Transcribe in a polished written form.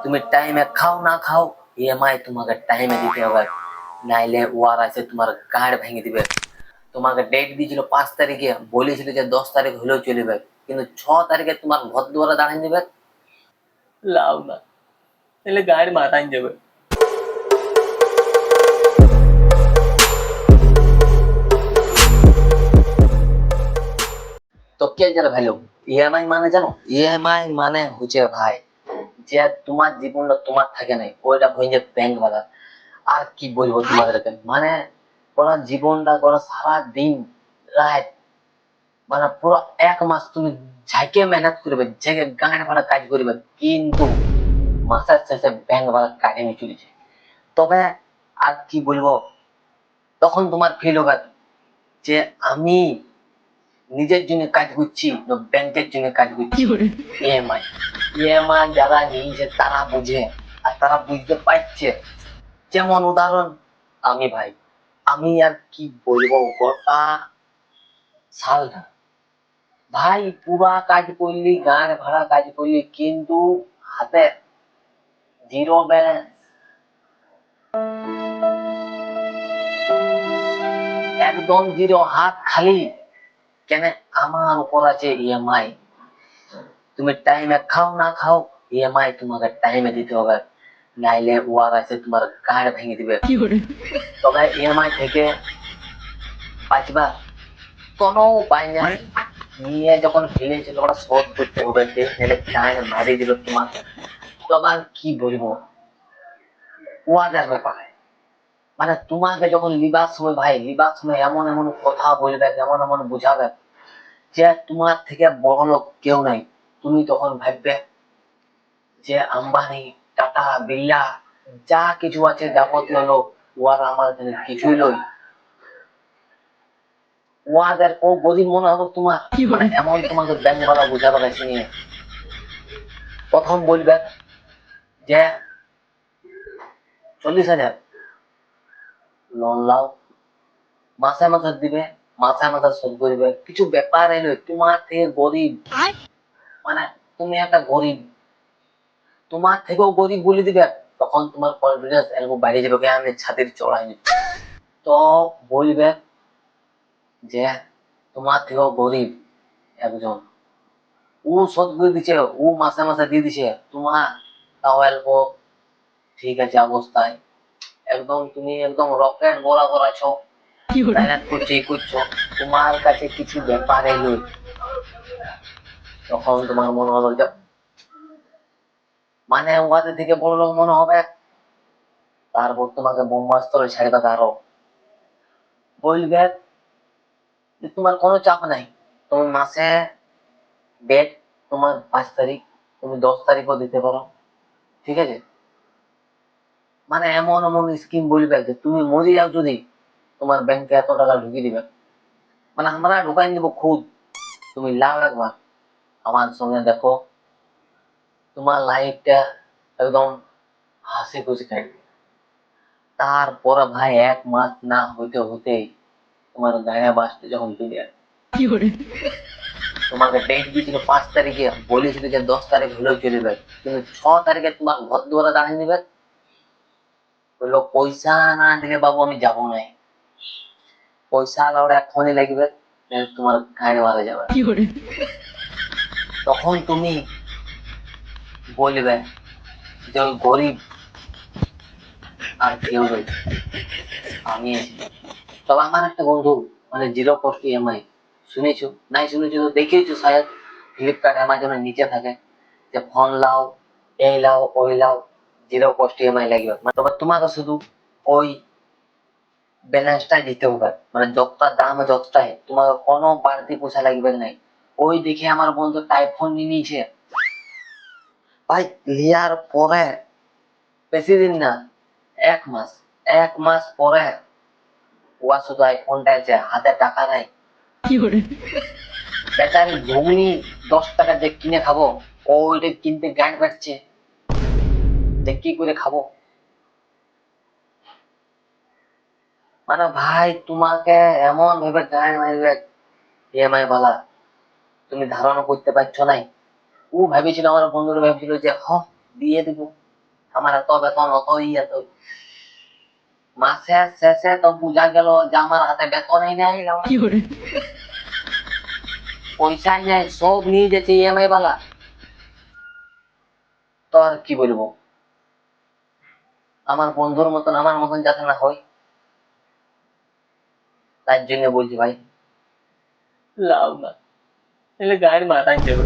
তুমি টাইমে খাও না খাও, ইএমআই তোমাকে টাইমে দিতে হবে, নাইলে ওয়ার আছে তোমার গাড় ভেঙে দিবে। তোমাকে ডেট দিয়েছিল 5 তারিখে, বলেছিল যে 10 তারিখ হলেও চলবে, কিন্তু 6 তারিখে তোমার ঘর দুয়ারে দাঁড়িয়ে দেবে। লাভ না, তাহলে গাড়ি মাথায় যাবে। তো কে যারা ভ্যালু ইএমআই মানে জানো, ইএমআই মানে হচ্ছে ভাই যে তোমার জীবনটা তোমার থাকে নাই, ওইটা হয়ে যায় ব্যাংক বালার। আর কি বলবো তোমাদেরকে, মানে ওরা জীবনটা ওরা সারা দিন রাত, মানে পুরো 1 মাস তুমি ঝাঁকে মেহনত করবে, ঝাঁকে গাঁড় ভাড়া কাজ করবে, কিন্তু মাসের শেষে ব্যাংক ভাড়া কাটে নিয়ে চলেছে। তবে আর কি বলবো, তখন তোমার ফিল হবে যে আমি নিজের জন্য কাজ করছি না ব্যাংকের জন্য কাজ করছি। ইএমআই ইএমআই যারা নিয়েছে তারা বুঝে, আর তারা বুঝতে পারছে। যেমন উদাহরণ আমি ভাই, আমি আর কি বলবো, গোটা সালটা ভাই পুরা কাজ করলি, গাঁড় ভাড়া কাজ করলি, কিন্তু হাতে জিরো ব্যালেন্স, একদম জিরো, হাত খালি। কেন? আমার উপর আছে ইএমআই। তুমি টাইমে খাও না খাও, ইএমআই তোমাকে টাইমে দিতে হবে, নাইলে ওয়ার আছে তোমার গাড় ভেঙে দিবে। তবে ইএমআই থেকে বাঁচবা কোনো উপায় নেই। নিয়ে যখন ফেলেছিল ওরা শোধ করতে হবে, নাহলে গাড় মারি দিল তোমার। তো আবার কি বলবো, ওয়াদের ব্যাপারে, মানে তোমাকে যখন লিবার সময় ভাই, লিবার সময় এমন এমন কথা বলবে, এমন এমন বুঝাবে যে তোমার থেকে বড় লোক কেউ নাই। তুমি তখন ভাববে যে আম্বানি, টাটা, বিড়লা যা কিছু আছে যাবতীয় লোক, ওরা আমার জন্য কিছুই লই। ওদের ও গরিব মনে হবে তোমার, মানে এমন তোমাকে ব্যাংক বালা বুঝাবে কাছে নিয়ে। প্রথম বলবে যে 40,000 লোন লাও, মাসে মাসে দিবে, মাসে মাসে শোধ করবে, কিছু ব্যাপার এলো তোমার থেকে গরিব, মানে তুমি একটা গরিব, তোমার থেকেও গরিব বলে দিবে। তখন তোমার কনফিডেন্স এরকম বাইরে যাবে, আমি ছাদের চড়াই। তো বলবে যে তোমার থেকেও গরিব একজন, ও শোধ করে দিচ্ছে, ও মাসে মাসে দিয়ে দিছে, তোমার তাও অল্প ঠিক আছে অবস্থায়, একদম তুমি একদম রকেট বরাবর আছো, মেহনত করছো, এই করছো, তোমার কাছে কিছু ব্যাপার এলো। তখন তোমার মনে হলো যে মানে ওদের থেকে বড় লোক মনে হবে। তারপর তোমাকে ব্রহ্মাস্ত্র ছেড়ে আরো বলবে যে তোমার কোনো চাপ নাই, তুমি মাসে ডেট তোমার 5 তারিখ, তুমি 10 তারিখও দিতে পারো, ঠিক আছে। মানে এমন এমন স্কিম বলবে যে তুমি মরে যাও যদি, তোমার ব্যাংকে এত টাকা ঢুকিয়ে দিবে, মানে আমরা ঢুকাই দিব খুদ। তুমি লাভ একবার আমার সঙ্গে দেখো, তোমার লাইফটা একদম হাসি খুশি থাকবে। তারপরে ভাই 1 মাস না হইতে হতেই তোমার গায়ে বাঁচতে যখন চলে আসে। তোমাকে ডেট দিয়েছিল 5 তারিখে, বলেছিল যে 10 তারিখ হলেও চলবে, কিন্তু 6 তারিখে তোমার ঘর দুয়ারে দাঁড়িয়ে দিবে। বললো পয়সা না দিলে বাবু আমি যাবো না। পয়সা আলাদা এখনই লাগবে, নাহলে তোমার গাড়ি মারা যাবে। তখন তুমি বলবে যে ওই গরিব আর কেউ নেই, আমি আছি। তবে আমার একটা বন্ধু, মানে জিরো কস্ট ইএমআই, শুনেছো নাই শুনেছো তো দেখেছো শায়দ, ফ্লিপকার্ট অ্যামাজনের নিচে থাকে যে ফোন লাও, এই লাও ওই লাও, জিরো কস্ট ইএমআই লাগবে। মানে তবে তোমাকে শুধু ওই ব্যালেন্সটাই দিতে হবে, মানে যতটা দাম যতটাই, তোমাকে কোনো বাড়তি পয়সা লাগবে নাই। ওই দেখে আমার বন্ধু আইফোন নিয়ে নিয়েছে ভাই। লিয়ার পরে বেশি দিন না, 1 মাস, 1 মাস পরে ওয়া শুধু আইফোনটা আছে, হাতে টাকা নাই। বেচারি ঘুগনি 10 টাকা যে কিনে খাবো, ওইটা কিনতে গাঁট পাচ্ছে, যে কি করে খাবো। মানে ভাই তোমাকে এমন ভাবে গাঁট মারবে ইএমআই বালা, তুমি ধারণা করতে পারছো নাই। ও ভেবেছিল, আমার বন্ধুরা ভেবেছিল যে দিয়ে দিব, আমার এত বেতন অত এত, মাসের শেষে তো বোঝা গেল যে আমার হাতে বেতনই নেই, পয়সাই নেই, সব নিয়ে যেতে ইএমআই বালা। তো আর কি বলবো, আমার বন্ধুর মতন আমার মতন যাতে না হয়, তার জন্য বলছি ভাই লাভ না, তাহলে গায়ের মাথায় দেবে।